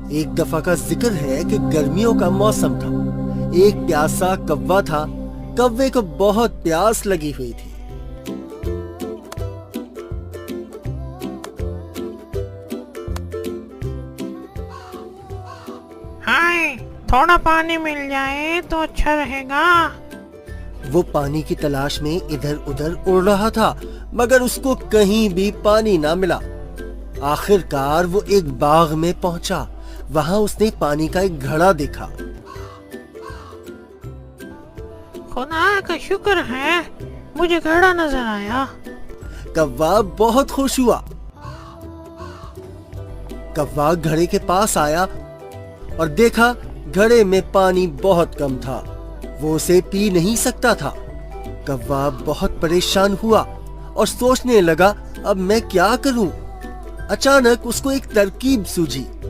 ایک دفعہ کا ذکر ہے کہ گرمیوں کا موسم تھا۔ ایک پیاسا کوا تھا۔ کوے کو بہت پیاس لگی ہوئی تھی۔ ہائے، تھوڑا پانی مل جائے تو اچھا رہے گا۔ وہ پانی کی تلاش میں ادھر ادھر اڑ رہا تھا، مگر اس کو کہیں بھی پانی نہ ملا۔ آخر کار وہ ایک باغ میں پہنچا۔ وہاں اس نے پانی کا ایک گھڑا دیکھا۔ خدا کا شکر ہے، مجھے گھڑا نظر آیا۔ کوا بہت خوش ہوا۔ کوا گھڑے کے پاس آیا اور دیکھا گھڑے میں پانی بہت کم تھا۔ وہ اسے پی نہیں سکتا تھا۔ کوا بہت پریشان ہوا اور سوچنے لگا اب میں کیا کروں۔ اچانک اس کو ایک ترکیب سوجھی۔